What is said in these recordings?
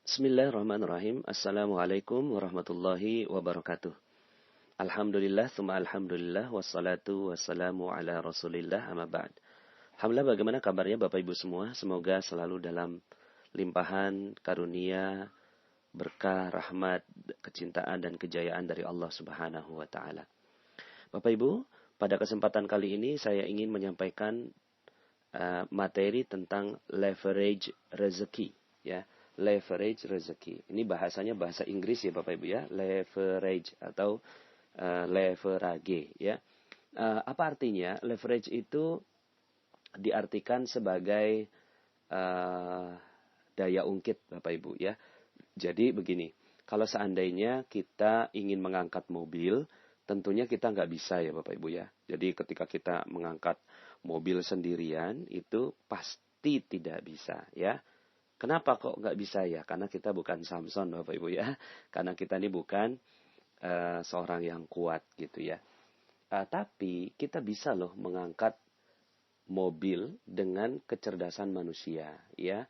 Bismillahirrahmanirrahim. Assalamualaikum warahmatullahi wabarakatuh. Alhamdulillah, thumma alhamdulillah, wassalatu wassalamu ala rasulillah, amma ba'd. Alhamdulillah, bagaimana kabarnya Bapak Ibu semua? Semoga selalu dalam limpahan, karunia, berkah, rahmat, kecintaan, dan kejayaan dari Allah Subhanahu wa Ta'ala. Bapak Ibu, pada kesempatan kali ini saya ingin menyampaikan materi tentang leverage rezeki, ya. Leverage rezeki. Ini bahasanya bahasa Inggris ya Bapak Ibu ya, leverage atau leverage ya. Apa artinya? Leverage itu diartikan sebagai daya ungkit Bapak Ibu ya. Jadi begini, kalau seandainya kita ingin mengangkat mobil, tentunya kita nggak bisa ya Bapak Ibu ya. Jadi ketika kita mengangkat mobil sendirian itu pasti tidak bisa ya. Kenapa kok nggak bisa ya? Karena kita bukan Samson Bapak Ibu ya. Karena kita ini bukan seorang yang kuat gitu ya. Tapi kita bisa loh mengangkat mobil dengan kecerdasan manusia ya.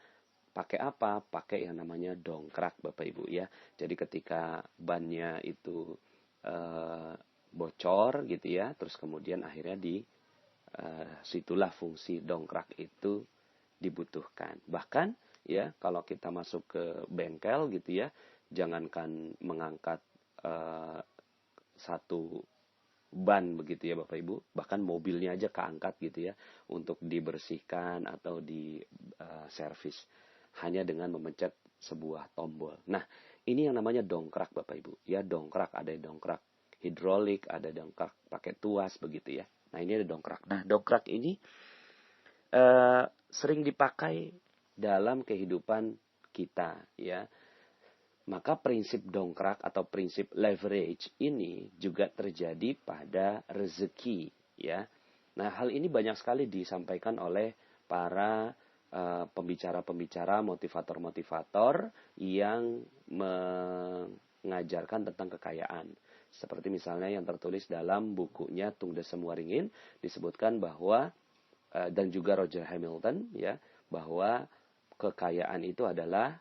Pakai apa? Pakai yang namanya dongkrak Bapak Ibu ya. Jadi ketika bannya itu bocor gitu ya, terus kemudian akhirnya situlah fungsi dongkrak itu dibutuhkan. Bahkan ya kalau kita masuk ke bengkel gitu ya, jangankan mengangkat satu ban begitu ya Bapak Ibu, bahkan mobilnya aja keangkat gitu ya untuk dibersihkan atau di servis hanya dengan memencet sebuah tombol. Nah, ini yang namanya dongkrak Bapak Ibu. Ya, dongkrak, ada dongkrak hidrolik, ada dongkrak pakai tuas begitu ya. Nah, ini ada dongkrak. Nah, dongkrak ini sering dipakai dalam kehidupan kita ya. Maka prinsip dongkrak atau prinsip leverage ini juga terjadi pada rezeki ya. Nah, hal ini banyak sekali disampaikan oleh para pembicara-pembicara, motivator-motivator yang mengajarkan tentang kekayaan. Seperti misalnya yang tertulis dalam bukunya Tung Desem Waringin, disebutkan bahwa dan juga Roger Hamilton ya, bahwa kekayaan itu adalah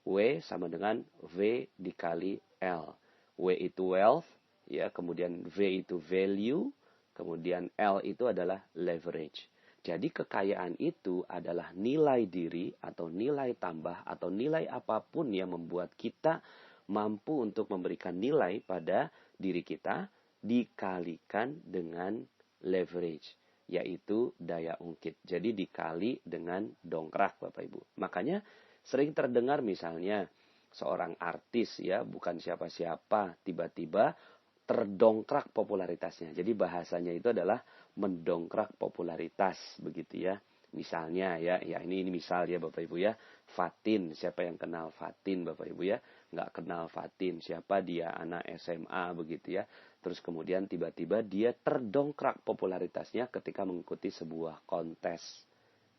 W sama dengan V dikali L. W itu wealth ya, kemudian V itu value, kemudian L itu adalah leverage. Jadi kekayaan itu adalah nilai diri atau nilai tambah atau nilai apapun yang membuat kita mampu untuk memberikan nilai pada diri kita dikalikan dengan leverage, yaitu daya ungkit. Jadi dikali dengan dongkrak Bapak Ibu. Makanya sering terdengar misalnya seorang artis ya, bukan siapa-siapa, tiba-tiba terdongkrak popularitasnya. Jadi bahasanya itu adalah mendongkrak popularitas begitu ya. Misalnya ya ini misal ya Bapak Ibu ya, Fatin, siapa yang kenal Fatin Bapak Ibu ya? Nggak kenal Fatin, siapa dia, anak SMA begitu ya. Terus kemudian tiba-tiba dia terdongkrak popularitasnya ketika mengikuti sebuah kontes.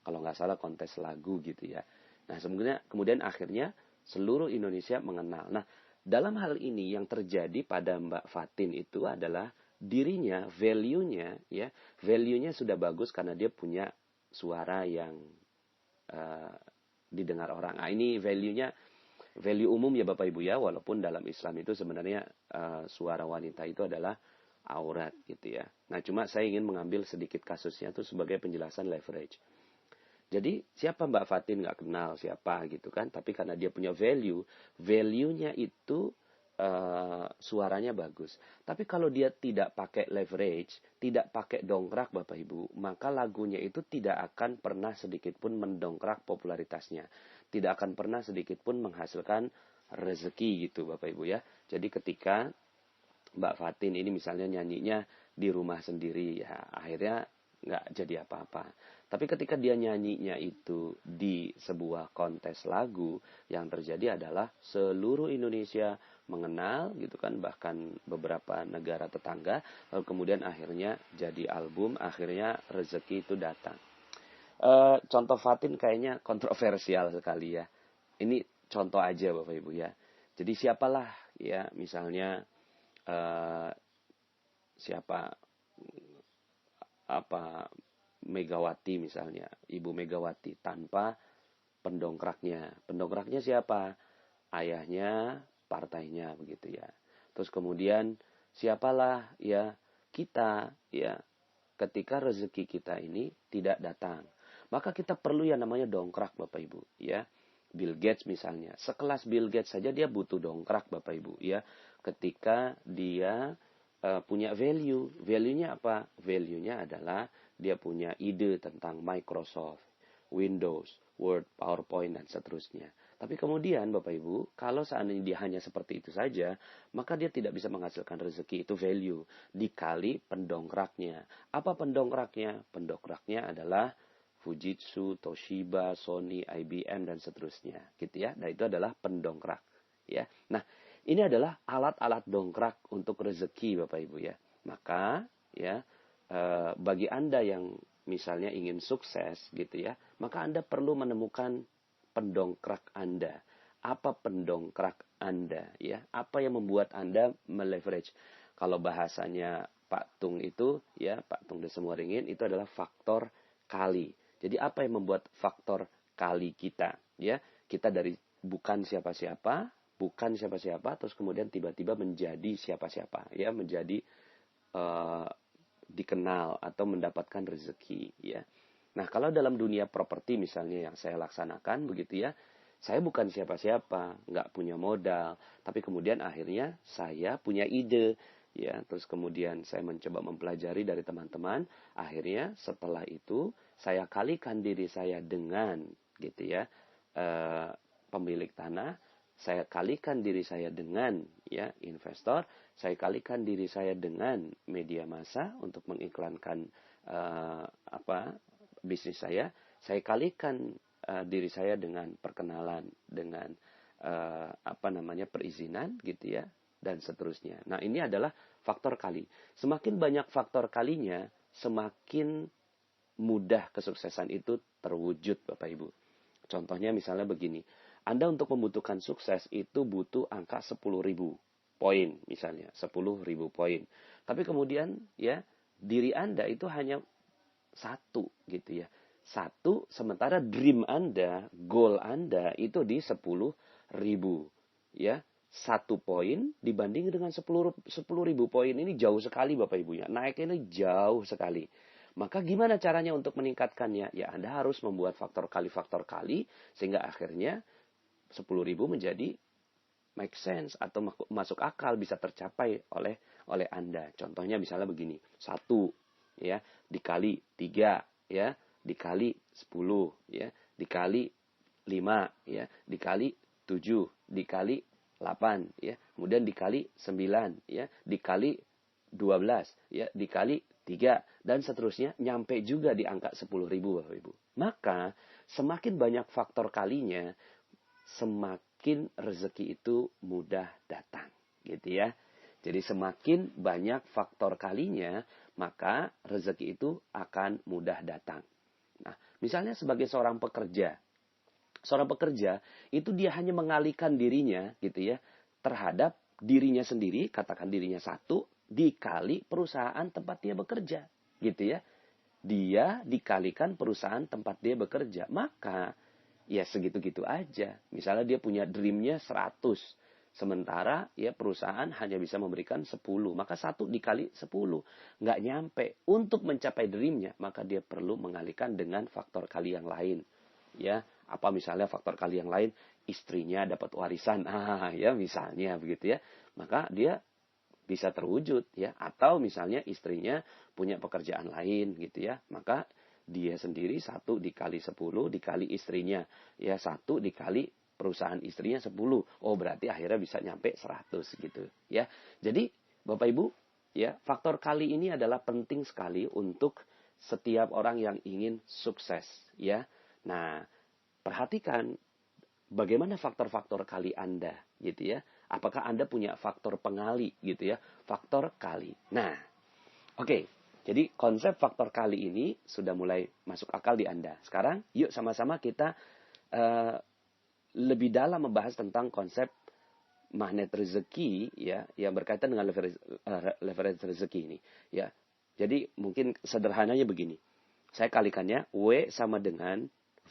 Kalau nggak salah kontes lagu gitu ya. Nah, kemudian akhirnya seluruh Indonesia mengenal. Nah, dalam hal ini yang terjadi pada Mbak Fatin itu adalah dirinya, value-nya ya, value-nya sudah bagus karena dia punya suara yang didengar orang. Nah, ini value-nya value umum ya Bapak Ibu ya, walaupun dalam Islam itu sebenarnya suara wanita itu adalah aurat gitu ya. Nah, cuma saya ingin mengambil sedikit kasusnya itu sebagai penjelasan leverage. Jadi siapa Mbak Fatin nggak kenal siapa gitu kan, tapi karena dia punya value-nya itu suaranya bagus. Tapi kalau dia tidak pakai leverage, tidak pakai dongkrak Bapak Ibu, maka lagunya itu tidak akan pernah sedikit pun mendongkrak popularitasnya. Tidak akan pernah sedikit pun menghasilkan rezeki gitu Bapak Ibu ya. Jadi ketika Mbak Fatin ini misalnya nyanyinya di rumah sendiri ya, akhirnya nggak jadi apa-apa. Tapi ketika dia nyanyinya itu di sebuah kontes lagu, yang terjadi adalah seluruh Indonesia mengenal gitu kan, bahkan beberapa negara tetangga, lalu kemudian akhirnya jadi album, akhirnya rezeki itu datang. Contoh Fatin kayaknya kontroversial sekali ya. Ini contoh aja Bapak Ibu ya. Jadi siapalah ya misalnya siapa apa Megawati misalnya, Ibu Megawati tanpa pendongkraknya. Pendongkraknya siapa? Ayahnya, partainya begitu ya. Terus kemudian siapalah ya kita ya ketika rezeki kita ini tidak datang. Maka kita perlu yang namanya dongkrak Bapak Ibu ya. Bill Gates misalnya, sekelas Bill Gates saja dia butuh dongkrak Bapak Ibu ya. Ketika dia punya value. Value-nya apa? Value-nya adalah dia punya ide tentang Microsoft, Windows, Word, PowerPoint, dan seterusnya. Tapi kemudian Bapak Ibu, kalau seandainya dia hanya seperti itu saja, maka dia tidak bisa menghasilkan rezeki, itu value. Dikali pendongkraknya. Apa pendongkraknya? Pendongkraknya adalah Fujitsu, Toshiba, Sony, IBM, dan seterusnya. Gitu ya. Nah itu adalah pendongkrak. Ya. Nah ini adalah alat-alat dongkrak untuk rezeki Bapak Ibu ya. Maka ya bagi Anda yang misalnya ingin sukses gitu ya, maka Anda perlu menemukan pendongkrak Anda. Apa pendongkrak Anda ya? Apa yang membuat Anda meleverage? Kalau bahasanya Pak Tung itu ya, Pak Tung Desemuaringin itu adalah faktor kali. Jadi apa yang membuat faktor kali kita ya? Kita dari bukan siapa-siapa, terus kemudian tiba-tiba menjadi siapa-siapa ya, menjadi dikenal atau mendapatkan rezeki ya. Nah, kalau dalam dunia properti misalnya yang saya laksanakan begitu ya, saya bukan siapa-siapa, nggak punya modal, tapi kemudian akhirnya saya punya ide ya, terus kemudian saya mencoba mempelajari dari teman-teman, akhirnya setelah itu saya kalikan diri saya dengan gitu ya, pemilik tanah, saya kalikan diri saya dengan ya investor, saya kalikan diri saya dengan media massa untuk mengiklankan bisnis saya kalikan diri saya dengan perkenalan, dengan perizinan gitu ya, dan seterusnya. Nah ini adalah faktor kali. Semakin banyak faktor kalinya, semakin mudah kesuksesan itu terwujud Bapak Ibu. Contohnya misalnya begini. Anda untuk membutuhkan sukses itu butuh angka 10.000 poin misalnya, 10.000 poin. Tapi kemudian ya diri Anda itu hanya satu gitu ya. Satu, sementara dream Anda, goal Anda itu di 10.000 ya. 1 poin dibanding dengan 10.000 poin ini jauh sekali Bapak Ibu ya. Naiknya ini jauh sekali. Maka gimana caranya untuk meningkatkannya? Ya Anda harus membuat faktor kali sehingga akhirnya 10.000 menjadi make sense atau masuk akal, bisa tercapai oleh Anda. Contohnya misalnya begini, 1 ya dikali 3 ya dikali 10 ya dikali 5 ya dikali 7 dikali 8 ya kemudian dikali 9 ya dikali 12 ya dikali 3 dan seterusnya, nyampe juga di angka 10.000 Bapak Ibu. Maka semakin banyak faktor kalinya, semakin rezeki itu mudah datang, gitu ya. Jadi semakin banyak faktor kalinya, maka rezeki itu akan mudah datang. Nah, misalnya sebagai seorang pekerja itu dia hanya mengalihkan dirinya, gitu ya, terhadap dirinya sendiri, katakan dirinya 1 dikali perusahaan tempat dia bekerja, gitu ya. Dia dikalikan perusahaan tempat dia bekerja, maka ya segitu-gitu aja. Misalnya dia punya dreamnya 100, sementara ya perusahaan hanya bisa memberikan 10, maka 1 dikali 10 nggak nyampe. Untuk mencapai dreamnya, maka dia perlu mengalihkan dengan faktor kali yang lain. Ya, apa misalnya faktor kali yang lain? Istrinya dapat warisan, ya misalnya begitu ya. Maka dia bisa terwujud ya. Atau misalnya istrinya punya pekerjaan lain gitu ya. Maka dia sendiri 1 dikali 10 dikali istrinya. Ya 1 dikali perusahaan istrinya 10. Oh berarti akhirnya bisa nyampe 100 gitu ya. Jadi Bapak Ibu ya, faktor kali ini adalah penting sekali untuk setiap orang yang ingin sukses ya. Nah, perhatikan bagaimana faktor-faktor kali Anda gitu ya. Apakah Anda punya faktor pengali gitu ya, faktor kali. Nah, oke. Jadi konsep faktor kali ini sudah mulai masuk akal di Anda. Sekarang yuk sama-sama kita lebih dalam membahas tentang konsep magnet rezeki ya, yang berkaitan dengan leverage rezeki ini ya. Jadi mungkin sederhananya begini. Saya kalikannya W sama dengan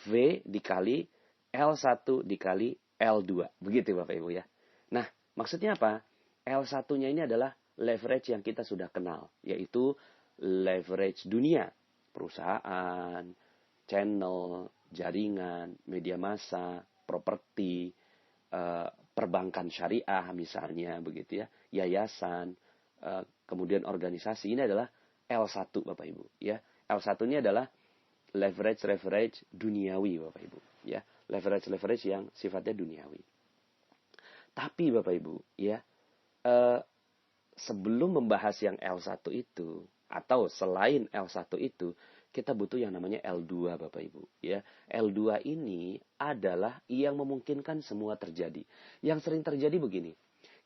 V dikali L1 dikali L2. Begitu Bapak Ibu ya. Nah, maksudnya apa? L1-nya ini adalah leverage yang kita sudah kenal. Yaitu leverage dunia. Perusahaan, channel, jaringan, media massa, properti, perbankan syariah misalnya begitu ya. Yayasan, kemudian organisasi. Ini adalah L1 Bapak Ibu. Ya. L1 ini adalah leverage duniawi Bapak Ibu. Ya. Leverage yang sifatnya duniawi. Tapi Bapak Ibu, ya, sebelum membahas yang L1 itu, atau selain L1 itu, kita butuh yang namanya L2 Bapak Ibu. Ya. L2 ini adalah yang memungkinkan semua terjadi. Yang sering terjadi begini,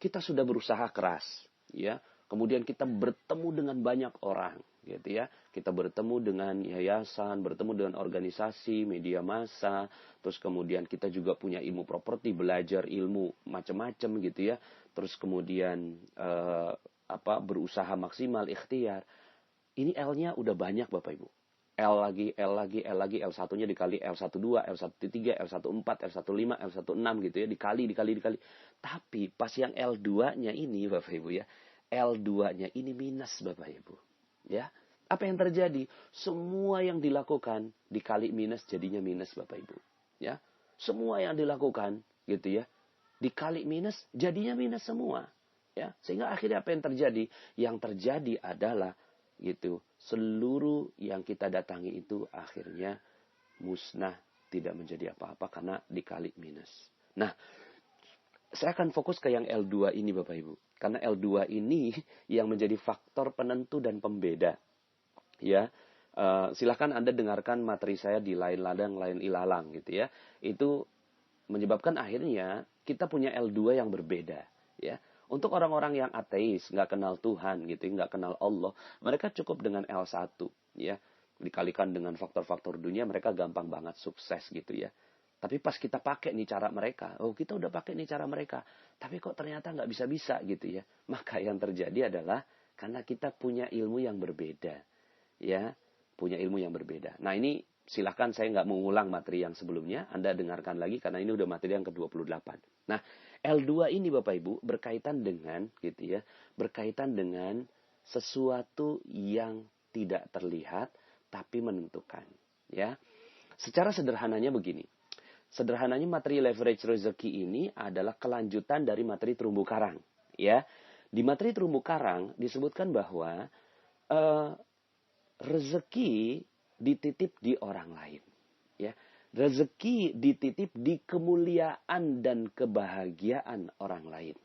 kita sudah berusaha keras, ya, kemudian kita bertemu dengan banyak orang, gitu ya. Kita bertemu dengan yayasan, bertemu dengan organisasi, media massa, terus kemudian kita juga punya ilmu properti, belajar ilmu macam-macam gitu ya. Terus kemudian berusaha maksimal, ikhtiar. Ini L-nya udah banyak Bapak Ibu. L lagi, L1-nya dikali L12, L13, L14, L15, L16 gitu ya, dikali. Tapi pas yang L2-nya ini Bapak Ibu ya, L2-nya ini minus Bapak Ibu. Ya. Apa yang terjadi? Semua yang dilakukan dikali minus jadinya minus Bapak Ibu. Ya. Semua yang dilakukan gitu ya, dikali minus jadinya minus semua. Ya. Sehingga akhirnya apa yang terjadi? Yang terjadi adalah gitu, seluruh yang kita datangi itu akhirnya musnah, tidak menjadi apa-apa karena dikali minus. Nah, saya akan fokus ke yang L2 ini Bapak Ibu. Karena L2 ini yang menjadi faktor penentu dan pembeda. Ya, silahkan Anda dengarkan materi saya di Lain Ladang, Lain Ilalang gitu ya. Itu menyebabkan akhirnya kita punya L2 yang berbeda. Ya. Untuk orang-orang yang ateis, nggak kenal Tuhan gitu, nggak kenal Allah, mereka cukup dengan L1. Ya. Dikalikan dengan faktor-faktor dunia, mereka gampang banget sukses gitu ya. Tapi pas kita pakai nih cara mereka, kita udah pakai nih cara mereka, tapi kok ternyata nggak bisa-bisa gitu ya. Maka yang terjadi adalah karena kita punya ilmu yang berbeda, ya, punya ilmu yang berbeda. Nah ini silahkan saya nggak mengulang materi yang sebelumnya, Anda dengarkan lagi karena ini udah materi yang ke-28. Nah L2 ini Bapak Ibu berkaitan dengan gitu ya, berkaitan dengan sesuatu yang tidak terlihat tapi menentukan, ya. Secara sederhananya begini. Sederhananya materi leverage rezeki ini adalah kelanjutan dari materi terumbu karang. Ya, di materi terumbu karang disebutkan bahwa rezeki dititip di orang lain. Ya, rezeki dititip di kemuliaan dan kebahagiaan orang lain.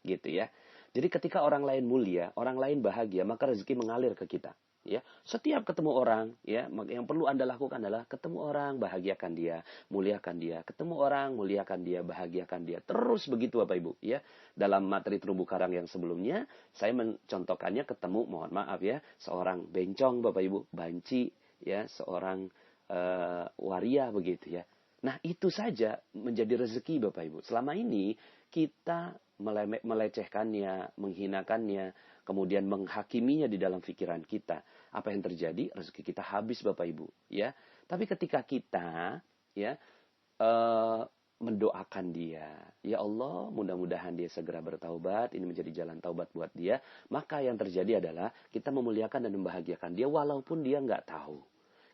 Gitu ya. Jadi ketika orang lain mulia, orang lain bahagia, maka rezeki mengalir ke kita. Ya, setiap ketemu orang, ya, yang perlu Anda lakukan adalah ketemu orang, bahagiakan dia, muliakan dia, ketemu orang, muliakan dia, bahagiakan dia. Terus begitu Bapak Ibu, ya. Dalam materi terumbu karang yang sebelumnya, saya mencontohkannya ketemu, mohon maaf ya, seorang bencong Bapak Ibu, banci, ya, seorang waria begitu ya. Nah, itu saja menjadi rezeki Bapak Ibu. Selama ini kita melecehkannya, menghinakannya, kemudian menghakiminya di dalam pikiran kita. Apa yang terjadi? Rezeki kita habis Bapak Ibu, ya. Tapi ketika kita ya mendoakan dia, ya Allah, mudah-mudahan dia segera bertaubat, ini menjadi jalan taubat buat dia, maka yang terjadi adalah kita memuliakan dan membahagiakan dia walaupun dia nggak tahu.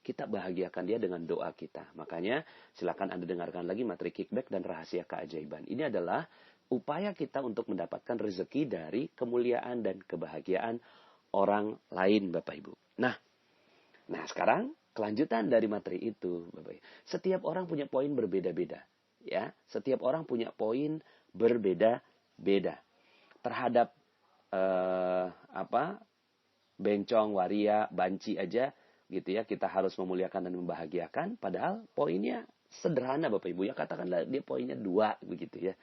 Kita bahagiakan dia dengan doa kita. Makanya silakan Anda dengarkan lagi materi kickback dan rahasia keajaiban. Ini adalah upaya kita untuk mendapatkan rezeki dari kemuliaan dan kebahagiaan orang lain Bapak Ibu. Nah sekarang kelanjutan dari materi itu Bapak Ibu. Setiap orang punya poin berbeda-beda. Ya, setiap orang punya poin berbeda-beda terhadap bencong, waria, banci aja gitu ya, kita harus memuliakan dan membahagiakan, padahal poinnya sederhana Bapak Ibu ya, katakanlah dia poinnya 2 begitu ya,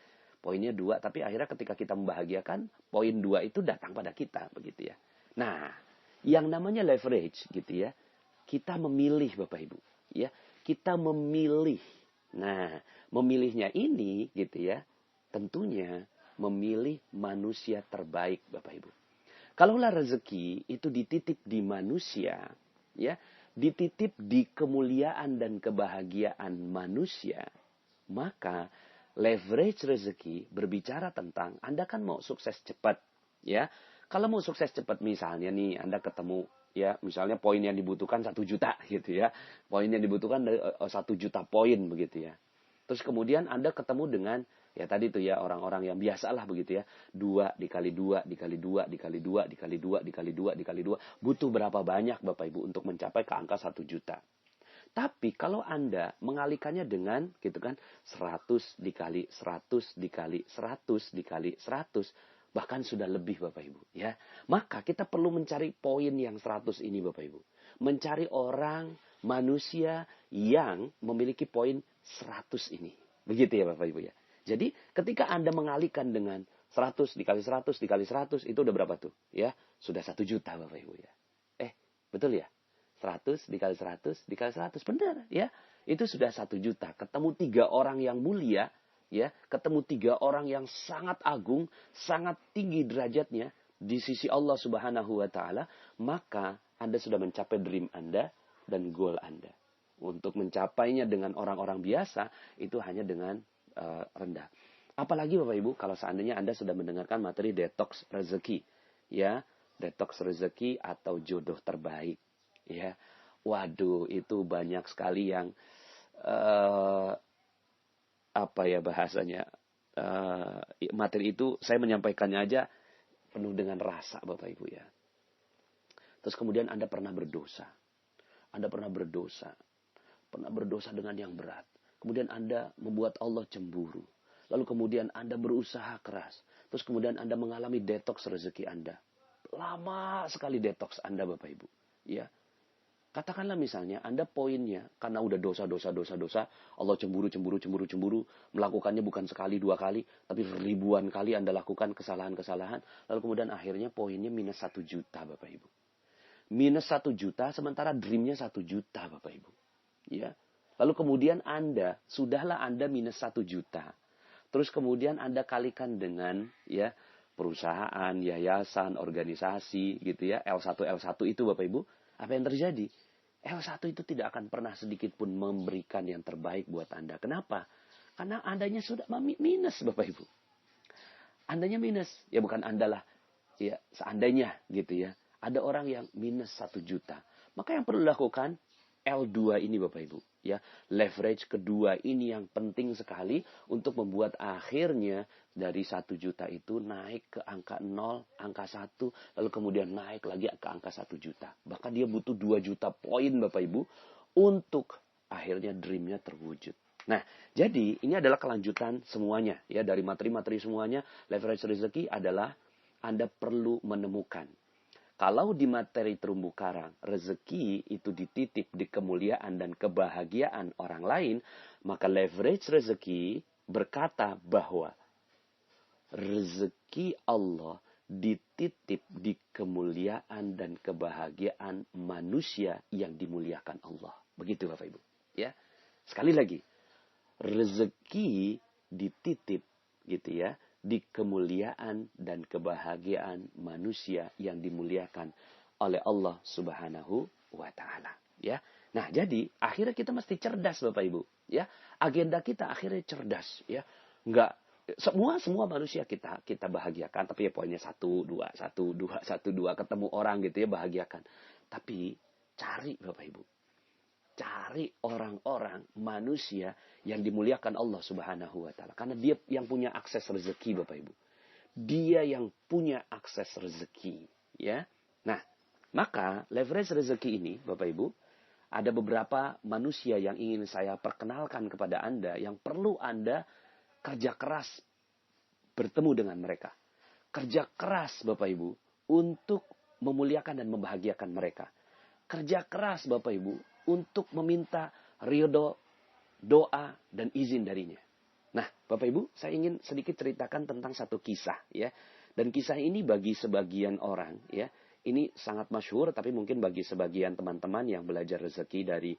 poinnya 2, tapi akhirnya ketika kita membahagiakan, poin 2 itu datang pada kita begitu ya. Nah, yang namanya leverage gitu ya, kita memilih Bapak Ibu ya, kita memilih. Nah, memilihnya ini gitu ya, tentunya memilih manusia terbaik Bapak Ibu. Kalaulah rezeki itu dititip di manusia, ya, dititip di kemuliaan dan kebahagiaan manusia, Maka leverage rezeki berbicara tentang Anda kan mau sukses cepat, ya. Kalau mau sukses cepat misalnya nih Anda ketemu ya misalnya poin yang dibutuhkan 1 juta gitu ya. Poin yang dibutuhkan 1 juta poin begitu ya. Terus kemudian Anda ketemu dengan ya tadi tuh ya orang-orang yang biasalah begitu ya. 2 dikali 2 dikali 2 dikali 2 dikali 2 dikali 2 dikali 2. Butuh berapa banyak Bapak Ibu untuk mencapai ke angka 1 juta. Tapi kalau Anda mengalihkannya dengan gitu kan 100 dikali 100 dikali 100 dikali 100 bahkan sudah lebih Bapak Ibu ya. Maka kita perlu mencari poin yang 100 ini Bapak Ibu. Mencari orang manusia yang memiliki poin 100 ini. Begitu ya Bapak Ibu ya. Jadi ketika Anda mengalihkan dengan 100 dikali 100 dikali 100 itu udah berapa tuh? Ya, sudah 1 juta Bapak Ibu ya. Betul ya? 100 dikali 100 dikali 100. Benar ya. Itu sudah 1 juta. Ketemu 3 orang yang mulia. Ya, ketemu 3 orang yang sangat agung. Sangat tinggi derajatnya. Di sisi Allah subhanahu wa ta'ala. Maka Anda sudah mencapai dream Anda. Dan goal Anda. Untuk mencapainya dengan orang-orang biasa. Itu hanya dengan rendah. Apalagi Bapak Ibu. Kalau seandainya Anda sudah mendengarkan materi detox rezeki. Ya. Detox rezeki atau jodoh terbaik. Ya, waduh itu banyak sekali yang apa ya bahasanya materi itu saya menyampaikannya aja penuh dengan rasa Bapak Ibu ya. Terus kemudian Anda pernah berdosa, pernah berdosa dengan yang berat. Kemudian Anda membuat Allah cemburu. Lalu kemudian Anda berusaha keras. Terus kemudian Anda mengalami detox rezeki Anda. Lama sekali detox Anda Bapak Ibu. Ya. Katakanlah misalnya Anda poinnya karena udah dosa, Allah cemburu, melakukannya bukan sekali, 2 kali, tapi ribuan kali Anda lakukan kesalahan-kesalahan, lalu kemudian akhirnya poinnya minus 1 juta Bapak Ibu. Minus 1 juta sementara dreamnya 1 juta Bapak Ibu. Ya. Lalu kemudian sudahlah Anda minus 1 juta. Terus kemudian Anda kalikan dengan ya perusahaan, yayasan, organisasi gitu ya, L1 itu Bapak Ibu. Apa yang terjadi? L1 itu tidak akan pernah sedikit pun memberikan yang terbaik buat Anda. Kenapa? Karena Andanya sudah minus Bapak Ibu. Andanya minus. Ya bukan Anda lah. Ya, seandainya gitu ya. Ada orang yang minus 1 juta. Maka yang perlu dilakukan L2 ini Bapak Ibu. Ya, leverage kedua ini yang penting sekali untuk membuat akhirnya dari 1 juta itu naik ke angka 0, angka 1, lalu kemudian naik lagi ke angka 1 juta. Bahkan dia butuh 2 juta poin Bapak Ibu untuk akhirnya dreamnya terwujud. Nah, jadi ini adalah kelanjutan semuanya ya dari materi-materi semuanya. Leverage rezeki adalah Anda perlu menemukan. Kalau di materi terumbu karang, rezeki itu dititip di kemuliaan dan kebahagiaan orang lain, maka leverage rezeki berkata bahwa rezeki Allah dititip di kemuliaan dan kebahagiaan manusia yang dimuliakan Allah. Begitu Bapak Ibu. Ya. Sekali lagi, rezeki dititip gitu ya di kemuliaan dan kebahagiaan manusia yang dimuliakan oleh Allah Subhanahu wa taala, ya. Nah, jadi akhirnya kita mesti cerdas Bapak Ibu, ya. Agenda kita akhirnya cerdas, ya. Enggak semua manusia kita bahagiakan, tapi ya poinnya 1 2 ketemu orang gitu ya bahagiakan. Tapi cari Bapak Ibu. Cari orang-orang manusia yang dimuliakan Allah Subhanahu wa taala. Karena dia yang punya akses rezeki Bapak Ibu. Dia yang punya akses rezeki, ya. Nah, maka leverage rezeki ini Bapak Ibu, ada beberapa manusia yang ingin saya perkenalkan kepada Anda yang perlu Anda kerja keras bertemu dengan mereka. Kerja keras Bapak Ibu untuk memuliakan dan membahagiakan mereka. Kerja keras Bapak Ibu untuk meminta ridho, doa, dan izin darinya. Nah, Bapak Ibu, saya ingin sedikit ceritakan tentang satu kisah, ya. Dan kisah ini bagi sebagian orang, ya, ini sangat masyhur, tapi mungkin bagi sebagian teman-teman yang belajar rezeki dari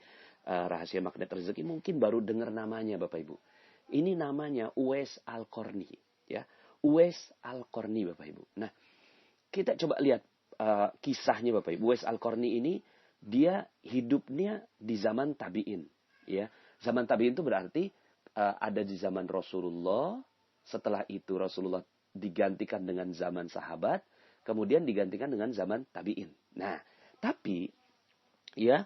rahasia magnet rezeki, mungkin baru dengar namanya, Bapak Ibu. Ini namanya Uwais Al-Qarni, ya. Uwais Al-Qarni, Bapak Ibu. Nah, kita coba lihat kisahnya, Bapak Ibu. Uwais Al-Qarni ini dia hidupnya di zaman tabi'in, ya. Zaman tabi'in itu berarti ada di zaman Rasulullah. Setelah itu Rasulullah digantikan dengan zaman sahabat, kemudian digantikan dengan zaman tabi'in. Nah, tapi ya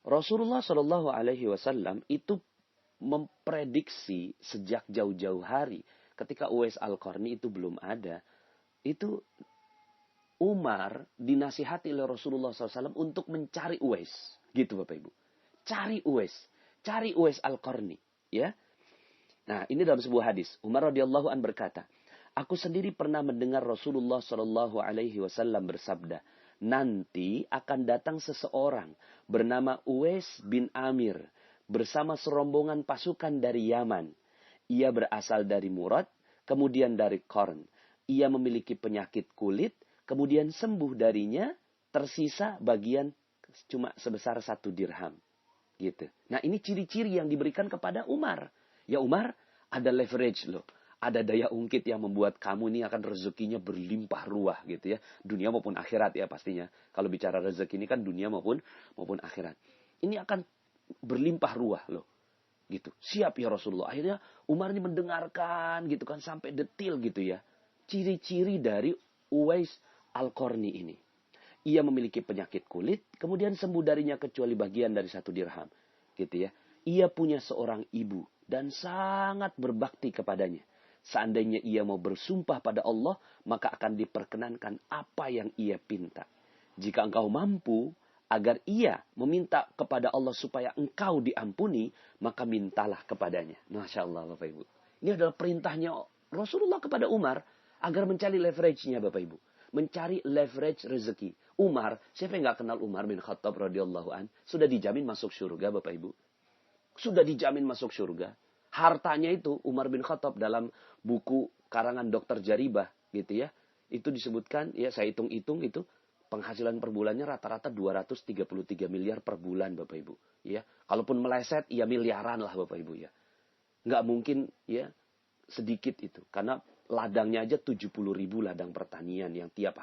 Rasulullah Shallallahu Alaihi Wasallam itu memprediksi sejak jauh-jauh hari, ketika Uwais Al-Qarni itu belum ada, itu Umar dinasihati oleh Rasulullah SAW untuk mencari Uwais, gitu Bapak Ibu. Cari Uwais Al-Qarni, ya. Nah, ini dalam sebuah hadis. Umar radhiyallahu an berkata, aku sendiri pernah mendengar Rasulullah Shallallahu Alaihi Wasallam bersabda, nanti akan datang seseorang bernama Uwais bin Amir bersama serombongan pasukan dari Yaman. Ia berasal dari Murad, kemudian dari Qarn. Ia memiliki penyakit kulit, kemudian sembuh darinya, tersisa bagian cuma sebesar 1 dirham. Gitu. Nah, ini ciri-ciri yang diberikan kepada Umar. Ya Umar, ada leverage loh. Ada daya ungkit yang membuat kamu ini akan rezekinya berlimpah ruah gitu ya. Dunia maupun akhirat ya pastinya. Kalau bicara rezeki ini kan dunia maupun akhirat. Ini akan berlimpah ruah loh. Gitu. Siap ya Rasulullah. Akhirnya Umar ini mendengarkan gitu kan sampai detil gitu ya. Ciri-ciri dari Uwais Al-Qarni ini. Ia memiliki penyakit kulit, kemudian sembuh darinya kecuali bagian dari 1 dirham. Gitu ya. Ia punya seorang ibu dan sangat berbakti kepadanya. Seandainya ia mau bersumpah pada Allah, maka akan diperkenankan apa yang ia pinta. Jika engkau mampu agar ia meminta kepada Allah supaya engkau diampuni, maka mintalah kepadanya. Masya Allah Bapak Ibu. Ini adalah perintahnya Rasulullah kepada Umar agar mencari leverage-nya Bapak Ibu. Mencari leverage rezeki. Umar, siapa yang gak kenal Umar bin Khattab radhiyallahu an? Sudah dijamin masuk surga Bapak Ibu. Sudah dijamin masuk surga. Hartanya itu Umar bin Khattab dalam buku karangan Dr. Jaribah gitu ya. Itu disebutkan ya saya hitung-hitung itu penghasilan per bulannya rata-rata 233 miliar per bulan Bapak Ibu. Ya, kalaupun meleset ya miliaran lah Bapak Ibu ya. Nggak mungkin ya sedikit itu. Karena ladangnya aja 70 ribu ladang pertanian yang tiap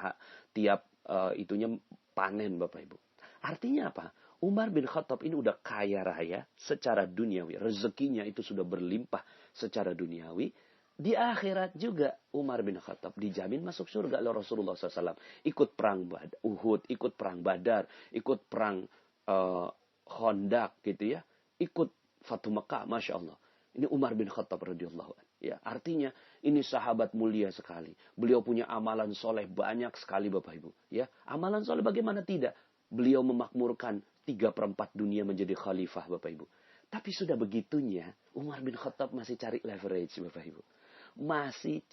itunya panen Bapak Ibu. Artinya apa? Umar bin Khattab ini udah kaya raya secara duniawi. Rezekinya itu sudah berlimpah secara duniawi. Di akhirat juga Umar bin Khattab dijamin masuk surga oleh Rasulullah SAW. Ikut perang Uhud, ikut perang Badar, ikut perang Khandaq gitu ya. Ikut Fatu Mekah, Masya Allah. Ini Umar bin Khattab radhiyallahu anhu. Ya, artinya ini sahabat mulia sekali. Beliau punya amalan soleh banyak sekali Bapak Ibu. Ya, amalan soleh bagaimana tidak? Beliau memakmurkan 3/4 dunia menjadi khalifah Bapak Ibu. Tapi sudah begitunya, Umar bin Khattab masih cari leverage Bapak Ibu. Masih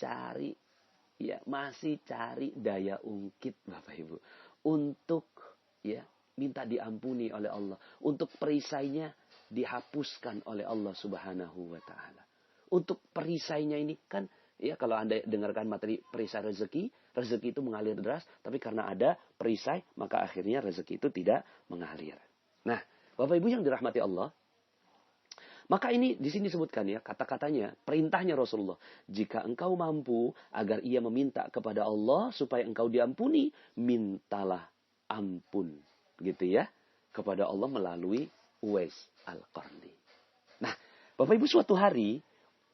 cari daya ungkit Bapak Ibu. Untuk ya minta diampuni oleh Allah. Untuk perisainya dihapuskan oleh Allah Subhanahu wa taala. Untuk perisainya ini kan ya kalau Anda dengarkan materi perisai rezeki itu mengalir deras, tapi karena ada perisai, maka akhirnya rezeki itu tidak mengalir. Nah, Bapak Ibu yang dirahmati Allah, maka ini di sini disebutkan ya, kata-katanya, perintahnya Rasulullah. Jika engkau mampu agar ia meminta kepada Allah supaya engkau diampuni, mintalah ampun. Gitu ya, kepada Allah melalui Uwais Al-Qarni. Nah, Bapak Ibu suatu hari,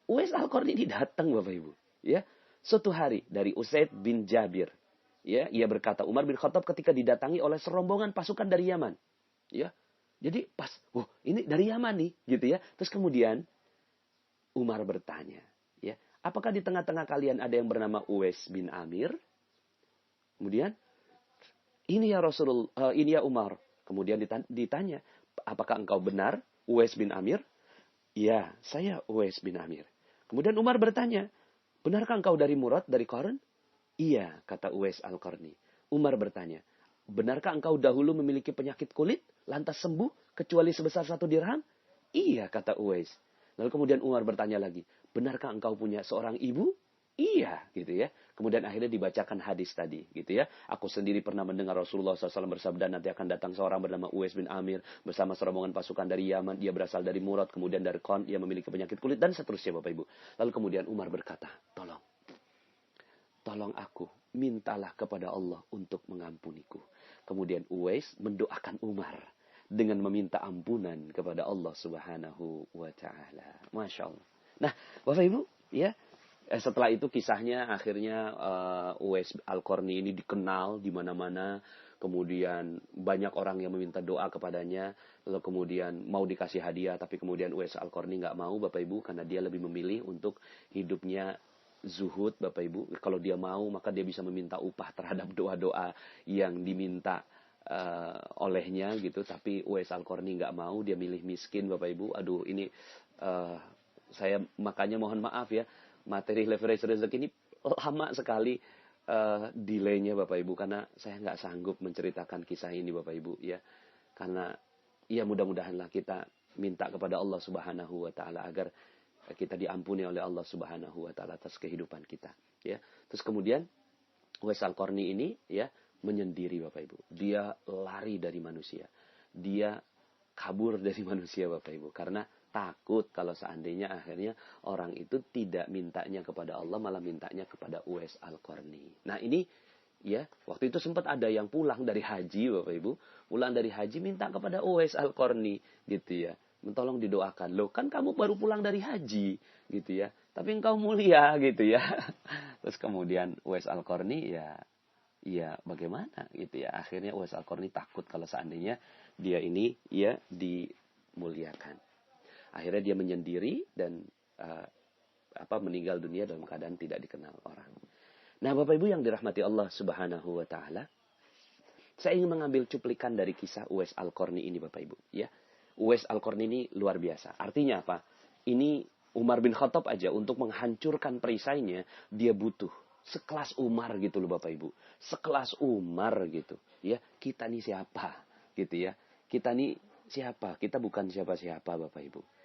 Uwais Al-Qarni ini datang Bapak Ibu. Ya, suatu hari dari Usaid bin Jabir. Ya, ia berkata, Umar bin Khattab ketika didatangi oleh serombongan pasukan dari Yaman. Ya, jadi pas, ini dari Yaman nih, gitu ya. Terus kemudian Umar bertanya, ya, apakah di tengah-tengah kalian ada yang bernama Uwais bin Amir? Kemudian, ini ya Rasulullah, ini ya Umar. Kemudian ditanya, apakah engkau benar Uwais bin Amir? Ya, saya Uwais bin Amir. Kemudian Umar bertanya, benarkah engkau dari Murad, dari Qarn? Iya, kata Uwais Al-Qarni. Umar bertanya, benarkah engkau dahulu memiliki penyakit kulit, lantas sembuh, kecuali sebesar 1 dirham? Iya, kata Uwais. Lalu kemudian Umar bertanya lagi, benarkah engkau punya seorang ibu? Iya, gitu ya. Kemudian akhirnya dibacakan hadis tadi, gitu ya. Aku sendiri pernah mendengar Rasulullah SAW bersabda, nanti akan datang seorang bernama Uwais bin Amir bersama serombongan pasukan dari Yaman. Dia berasal dari Murad, kemudian dari Qarn, dia memiliki penyakit kulit, dan seterusnya Bapak Ibu. Lalu kemudian Umar berkata, tolong aku, mintalah kepada Allah untuk mengampuniku. Kemudian Uwais mendoakan Umar. dengan meminta ampunan kepada Allah Subhanahu wa taala. Masya Allah. Nah, Bapak Ibu, ya, setelah itu kisahnya akhirnya Uwais Al-Qarni ini dikenal di mana-mana. Kemudian banyak orang yang meminta doa kepadanya. Lalu kemudian mau dikasih hadiah. Tapi kemudian Uwais Al-Qarni nggak mau, Bapak Ibu. Karena dia lebih memilih untuk hidupnya zuhud, Bapak Ibu. Kalau dia mau, maka dia bisa meminta upah terhadap doa-doa yang diminta olehnya gitu. Tapi Uwais Al-Qarni nggak mau. Dia milih miskin, Bapak Ibu. Aduh, ini saya makanya mohon maaf ya. Materi leverage rezeki ini lama sekali delaynya Bapak Ibu, karena saya nggak sanggup menceritakan kisah ini Bapak Ibu ya, karena ya mudah-mudahanlah kita minta kepada Allah Subhanahu wa taala agar kita diampuni oleh Allah Subhanahu wa taala atas kehidupan kita ya. Terus kemudian Uwais Al-Qarni ini ya menyendiri Bapak Ibu, dia lari dari manusia, dia kabur dari manusia Bapak Ibu, karena takut kalau seandainya akhirnya orang itu tidak mintanya kepada Allah, malah mintanya kepada Uwais Al-Qarni. Nah ini ya, waktu itu sempat ada yang pulang dari haji Bapak Ibu, pulang dari haji minta kepada Uwais Al-Qarni gitu ya, tolong didoakan. Loh, kan kamu baru pulang dari haji gitu ya, tapi engkau mulia gitu ya. Terus kemudian Uwais Al-Qarni ya bagaimana gitu ya, akhirnya Uwais Al-Qarni takut kalau seandainya dia ini ya dimuliakan. Akhirnya dia menyendiri dan meninggal dunia dalam keadaan tidak dikenal orang. Nah, Bapak Ibu yang dirahmati Allah Subhanahu wa taala, saya ingin mengambil cuplikan dari kisah Uwais Al-Qarni ini Bapak Ibu, ya. Uwais Al-Qarni ini luar biasa. Artinya apa? Ini Umar bin Khattab aja untuk menghancurkan perisainya, dia butuh sekelas Umar gitu loh Bapak Ibu. Sekelas Umar gitu, ya. Kita nih siapa? Gitu ya. Kita nih siapa? Kita bukan siapa-siapa Bapak Ibu.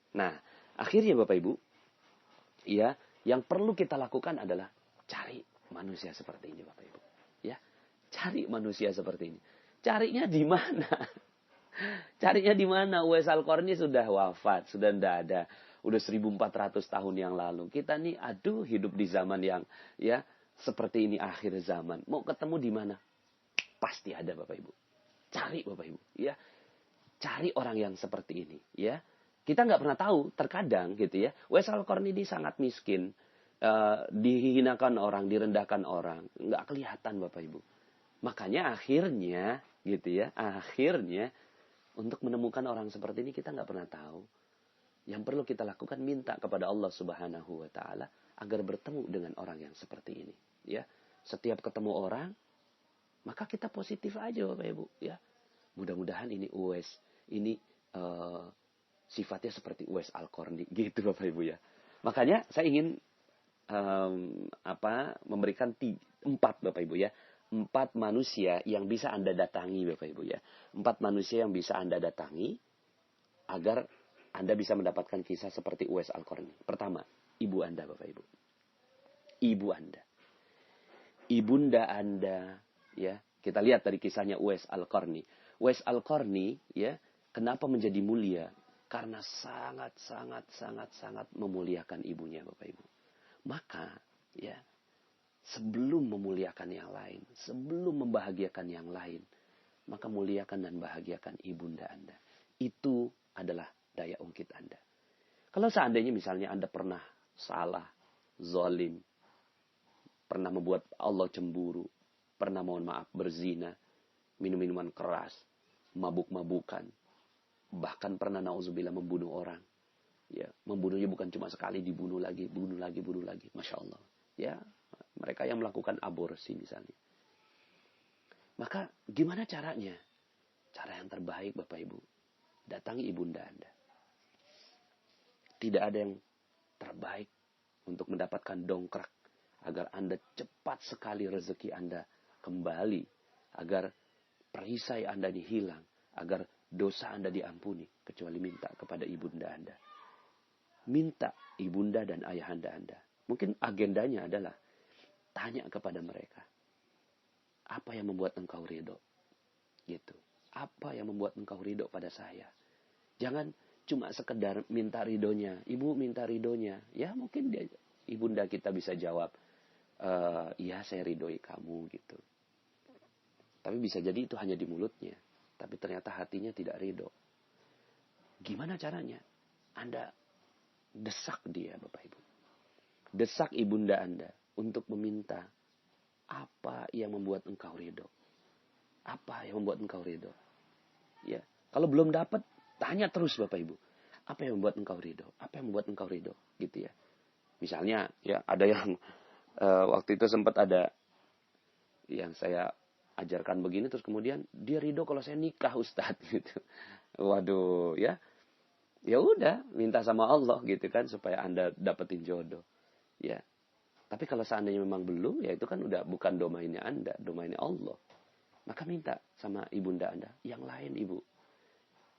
Nah, akhirnya Bapak Ibu, ya, yang perlu kita lakukan adalah cari manusia seperti ini Bapak Ibu. Ya, cari manusia seperti ini. Carinya di mana? Carinya di mana? Uwais Al-Qarni sudah wafat, sudah tidak ada. Udah 1400 tahun yang lalu. Kita nih, aduh, hidup di zaman yang ya seperti ini akhir zaman. Mau ketemu di mana? Pasti ada Bapak Ibu. Cari Bapak Ibu, ya. Cari orang yang seperti ini, ya. Kita nggak pernah tahu, terkadang gitu ya. Uwais Al-Qarni ini sangat miskin, dihinakan orang, direndahkan orang, nggak kelihatan Bapak Ibu. Makanya akhirnya, gitu ya, akhirnya untuk menemukan orang seperti ini kita nggak pernah tahu. Yang perlu kita lakukan minta kepada Allah Subhanahu wa taala agar bertemu dengan orang yang seperti ini, ya. Setiap ketemu orang, maka kita positif aja Bapak Ibu, ya. Mudah-mudahan ini Uwais, ini sifatnya seperti Uwais Al-Qarni gitu Bapak Ibu ya. Makanya saya ingin memberikan 4 Bapak Ibu ya. 4 manusia yang bisa Anda datangi Bapak Ibu ya. 4 manusia yang bisa Anda datangi agar Anda bisa mendapatkan kisah seperti Uwais Al-Qarni. Pertama, ibu Anda Bapak Ibu. Ibu Anda. Ibunda Anda ya. Kita lihat dari kisahnya Uwais Al-Qarni. Uwais Al-Qarni ya, kenapa menjadi mulia? Karena sangat memuliakan ibunya Bapak Ibu. Maka ya, sebelum memuliakan yang lain, sebelum membahagiakan yang lain, maka muliakan dan bahagiakan ibunda Anda. Itu adalah daya ungkit Anda. Kalau seandainya misalnya Anda pernah salah, zalim, pernah membuat Allah cemburu, pernah mohon maaf berzina, minum-minuman keras, mabuk-mabukan, bahkan pernah nauzubillah membunuh orang. Ya, membunuhnya bukan cuma sekali, dibunuh lagi. Masya Allah. Ya, mereka yang melakukan aborsi misalnya. Maka gimana caranya? Cara yang terbaik Bapak Ibu, datangi ibunda Anda. Tidak ada yang terbaik untuk mendapatkan dongkrak agar Anda cepat sekali rezeki Anda kembali, agar perisai Anda dihilang, agar dosa Anda diampuni, kecuali minta kepada ibunda Anda. Minta ibunda dan ayahanda Anda. Mungkin agendanya adalah tanya kepada mereka, apa yang membuat engkau ridho? Gitu. Apa yang membuat engkau ridho pada saya? Jangan cuma sekedar minta ridhonya. Ibu minta ridhonya. Ya mungkin ibunda kita bisa jawab, iya saya ridhoi kamu gitu. Tapi bisa jadi itu hanya di mulutnya. tapi ternyata hatinya tidak ridho. Gimana caranya? Anda desak dia, Bapak Ibu. Desak ibunda Anda untuk meminta apa yang membuat engkau ridho. Apa yang membuat engkau ridho? Ya, kalau belum dapat, tanya terus Bapak Ibu. Apa yang membuat engkau ridho? Apa yang membuat engkau ridho? Gitu ya. Misalnya, ya ada yang waktu itu sempat ada yang saya ajarkan begini, terus kemudian dia ridho kalau saya nikah, Ustadz, gitu. Waduh, ya. Ya udah, minta sama Allah gitu kan supaya Anda dapetin jodoh. Ya. Tapi kalau seandainya memang belum, ya itu kan udah bukan domainnya Anda, domainnya Allah. Maka minta sama ibunda Anda, yang lain Ibu.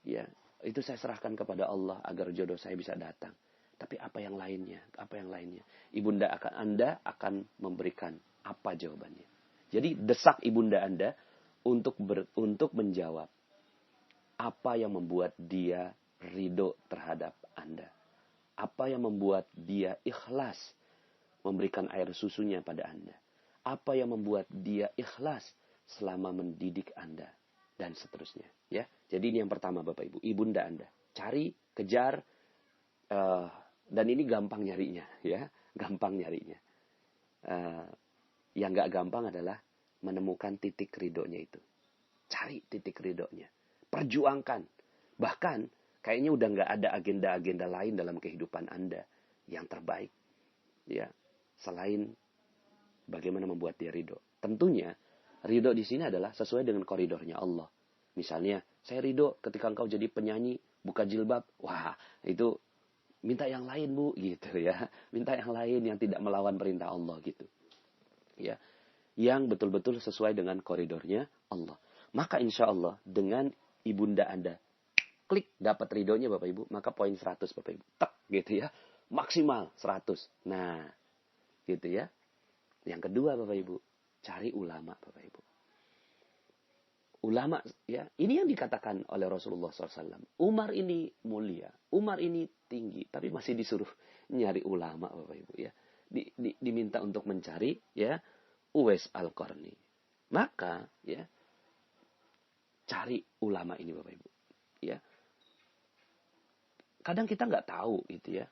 Ya, itu saya serahkan kepada Allah agar jodoh saya bisa datang. Tapi apa yang lainnya? Apa yang lainnya? Anda akan memberikan apa jawabannya. Jadi desak ibunda Anda untuk menjawab apa yang membuat dia ridho terhadap Anda. Apa yang membuat dia ikhlas memberikan air susunya pada Anda. Apa yang membuat dia ikhlas selama mendidik Anda. Dan seterusnya. Ya. Jadi ini yang pertama Bapak Ibu. Ibunda Anda. Cari, kejar. Dan ini gampang nyarinya. Ya. Gampang nyarinya. Yang gak gampang adalah menemukan titik ridhonya itu. Cari titik ridhonya. Perjuangkan. Bahkan kayaknya udah gak ada agenda-agenda lain dalam kehidupan Anda yang terbaik. Ya. Selain bagaimana membuat dia ridho. Tentunya ridho di sini adalah sesuai dengan koridornya Allah. Misalnya, saya ridho ketika engkau jadi penyanyi, buka jilbab. Wah, itu minta yang lain Bu, gitu ya. Minta yang lain yang tidak melawan perintah Allah gitu. Ya. Yang betul-betul sesuai dengan koridornya Allah. Maka insya Allah dengan ibunda Anda klik dapat ridhonya Bapak Ibu, maka poin 100 Bapak Ibu. Tek gitu ya. Maksimal 100. Nah, gitu ya. Yang kedua Bapak Ibu, cari ulama Bapak Ibu. Ulama ya, ini yang dikatakan oleh Rasulullah SAW. Umar ini mulia, Umar ini tinggi, tapi masih disuruh nyari ulama Bapak Ibu ya. Diminta untuk mencari ya Uwais Al-Qarni. Maka ya cari ulama ini Bapak Ibu. Ya. Kadang kita nggak tahu gitu ya.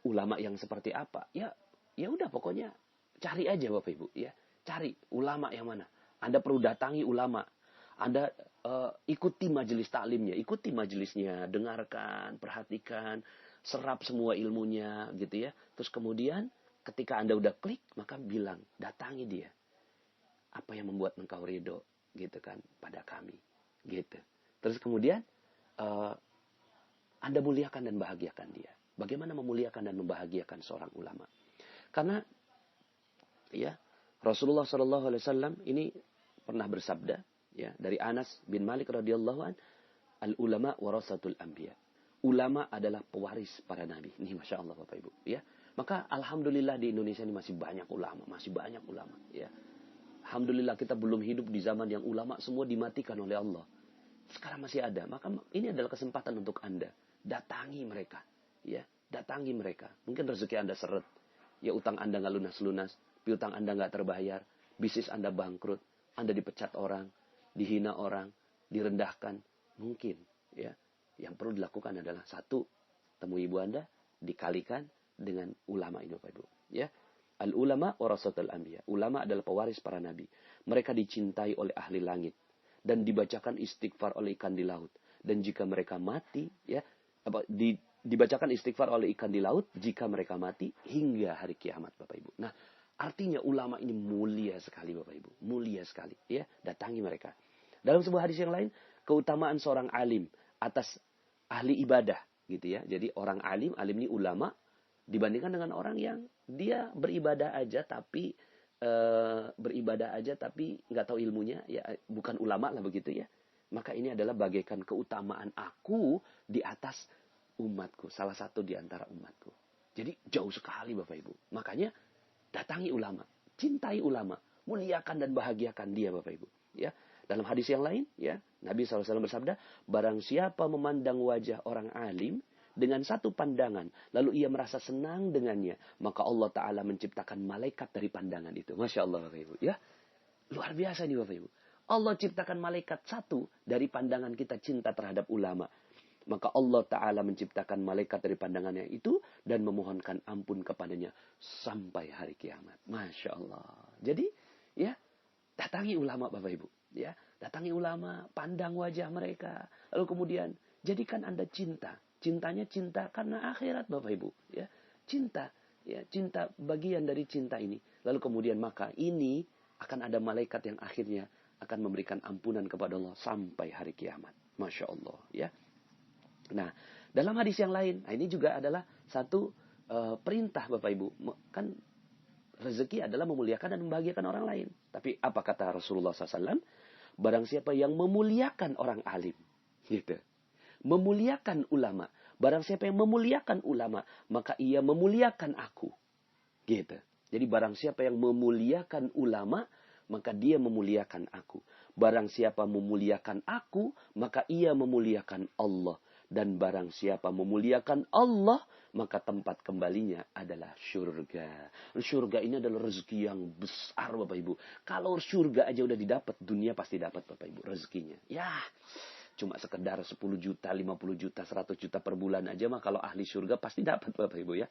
Ulama yang seperti apa? Ya udah pokoknya cari aja Bapak Ibu ya. Cari ulama yang mana. Anda perlu datangi ulama. Anda ikuti majelis taklimnya, ikuti majelisnya, dengarkan, perhatikan, serap semua ilmunya gitu ya. Terus kemudian ketika Anda udah klik, maka bilang, datangi dia. Apa yang membuat engkau ridho gitu kan pada kami gitu. Terus kemudian Anda muliakan dan bahagiakan dia. Bagaimana memuliakan dan membahagiakan seorang ulama? Karena ya Rasulullah SAW ini pernah bersabda ya dari Anas bin Malik radhiyallahu an, al ulama warasatul anbiya. Ulama adalah pewaris para nabi. Ini masya Allah Bapak Ibu ya. Maka alhamdulillah di Indonesia ini masih banyak ulama ya. Alhamdulillah kita belum hidup di zaman yang ulama semua dimatikan oleh Allah. Sekarang masih ada. Maka ini adalah kesempatan untuk Anda. Datangi mereka. Ya, datangi mereka. Mungkin rezeki Anda seret. Ya utang Anda nggak lunas-lunas. Piutang Anda nggak terbayar. Bisnis Anda bangkrut. Anda dipecat orang. Dihina orang. Direndahkan. Mungkin. Ya. Yang perlu dilakukan adalah satu. Temui ibu Anda. Dikalikan dengan ulama ini Bapak Ibu. Ya. Al-ulama warasatul anbiya. Ulama adalah pewaris para nabi. Mereka dicintai oleh ahli langit. Dan dibacakan istighfar oleh ikan di laut. Dan jika mereka mati, ya, dibacakan istighfar oleh ikan di laut jika mereka mati hingga hari kiamat, Bapak Ibu. Nah, artinya ulama ini mulia sekali, Bapak Ibu. Mulia sekali, ya. Datangi mereka. Dalam sebuah hadis yang lain, keutamaan seorang alim atas ahli ibadah, gitu ya. Jadi orang alim ini ulama dibandingkan dengan orang yang dia beribadah aja tapi nggak tahu ilmunya, ya bukan ulama lah begitu ya. Maka ini adalah bagaikan keutamaan aku di atas umatku, salah satu di antara umatku. Jadi jauh sekali Bapak Ibu. Makanya datangi ulama, cintai ulama, muliakan dan bahagiakan dia Bapak Ibu. Ya, dalam hadis yang lain, ya Nabi SAW bersabda, barang siapa memandang wajah orang alim dengan satu pandangan, lalu ia merasa senang dengannya, maka Allah Ta'ala menciptakan malaikat dari pandangan itu. Masya Allah Bapak Ibu. Ya, luar biasa nih Bapak Ibu. Allah ciptakan malaikat satu dari pandangan kita cinta terhadap ulama. Maka Allah Ta'ala menciptakan malaikat dari pandangannya itu dan memohonkan ampun kepadanya sampai hari kiamat. Masya Allah. Jadi, ya, datangi ulama Bapak Ibu. Ya, datangi ulama, pandang wajah mereka. Lalu kemudian, jadikan Anda cinta. Cintanya cinta karena akhirat Bapak Ibu. Ya, cinta. Ya, cinta bagian dari cinta ini. Lalu kemudian maka ini akan ada malaikat yang akhirnya akan memberikan ampunan kepada Allah sampai hari kiamat. Masya Allah. Ya. Nah, dalam hadis yang lain, ini juga adalah satu perintah Bapak Ibu. Kan rezeki adalah memuliakan dan membahagiakan orang lain. Tapi apa kata Rasulullah SAW? Barang siapa yang memuliakan orang alim. Gitu. Memuliakan ulama. Barang siapa yang memuliakan ulama, maka ia memuliakan aku. Gitu. Jadi barang siapa yang memuliakan ulama, maka dia memuliakan aku. Barang siapa memuliakan aku, maka ia memuliakan Allah. Dan barang siapa memuliakan Allah, maka tempat kembalinya adalah surga. Surga ini adalah rezeki yang besar Bapak Ibu. Kalau surga aja udah didapat, dunia pasti dapat Bapak Ibu rezekinya. Ya, cuma sekedar 10 juta, 50 juta, 100 juta per bulan aja mah kalau ahli surga pasti dapat Bapak Ibu ya.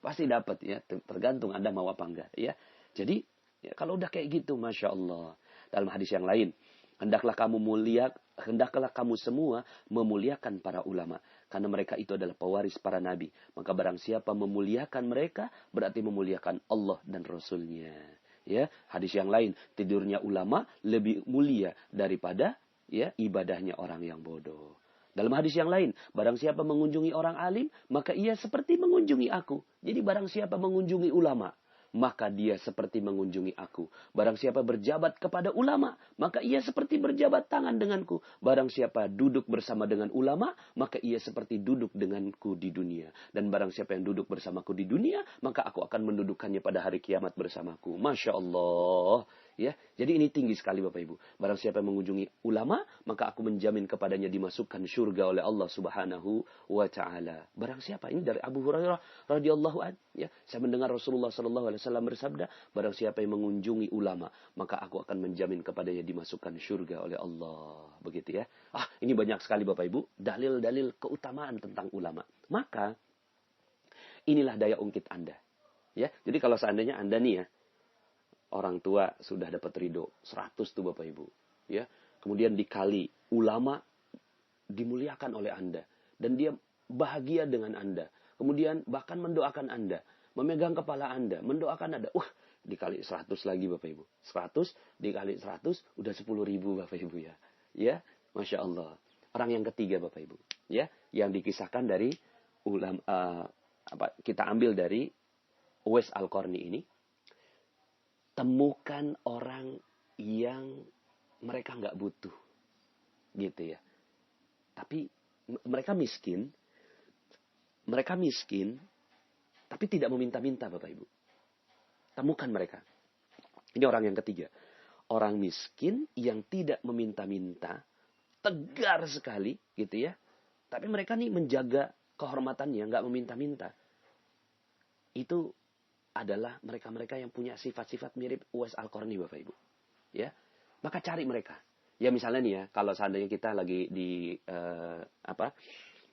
Pasti dapat ya, tergantung Anda mau apa enggak ya. Jadi, ya, kalau udah kayak gitu, Masya Allah. Dalam hadis yang lain, hendaklah kamu semua memuliakan para ulama. Karena mereka itu adalah pewaris para nabi. Maka barang siapa memuliakan mereka, berarti memuliakan Allah dan Rasulnya. Ya, hadis yang lain, tidurnya ulama lebih mulia daripada ya ibadahnya orang yang bodoh. Dalam hadis yang lain, barang siapa mengunjungi orang alim, maka ia seperti mengunjungi aku. Jadi barang siapa mengunjungi ulama, maka dia seperti mengunjungi aku. Barang siapa berjabat kepada ulama, maka ia seperti berjabat tangan denganku. Barang siapa duduk bersama dengan ulama, maka ia seperti duduk denganku di dunia. Dan barang siapa yang duduk bersamaku di dunia, maka aku akan mendudukannya pada hari kiamat bersamaku. Masya Allah. Ya, jadi ini tinggi sekali Bapak Ibu. Barang siapa yang mengunjungi ulama, maka aku menjamin kepadanya dimasukkan surga oleh Allah Subhanahu wa taala. Barang siapa? Ini dari Abu Hurairah radhiyallahu an, ya. Saya mendengar Rasulullah sallallahu alaihi wasallam bersabda, barang siapa yang mengunjungi ulama, maka aku akan menjamin kepadanya dimasukkan surga oleh Allah. Begitu ya. Ini banyak sekali Bapak Ibu dalil-dalil keutamaan tentang ulama. Maka inilah daya ungkit Anda. Ya. Jadi kalau seandainya Anda nih ya, orang tua sudah dapat ridho 100 tuh Bapak Ibu, ya. Kemudian dikali ulama dimuliakan oleh Anda dan dia bahagia dengan Anda. Kemudian bahkan mendoakan Anda, memegang kepala Anda, mendoakan Anda. Dikali 100 lagi Bapak Ibu. 100 dikali 100 udah 10.000 Bapak Ibu ya. Ya, Masya Allah. Orang yang ketiga Bapak Ibu, ya, yang dikisahkan dari kita ambil dari Uwais Al-Qarni ini. Temukan orang yang mereka nggak butuh, gitu ya. Tapi mereka miskin, tapi tidak meminta-minta Bapak Ibu. Temukan mereka. Ini orang yang ketiga. Orang miskin yang tidak meminta-minta, tegar sekali, gitu ya. Tapi mereka nih menjaga kehormatannya, nggak meminta-minta. Itu adalah mereka-mereka yang punya sifat-sifat mirip Uwais Al-Qarni Bapak Ibu. Ya. Maka cari mereka. Ya misalnya nih ya, kalau seandainya kita lagi di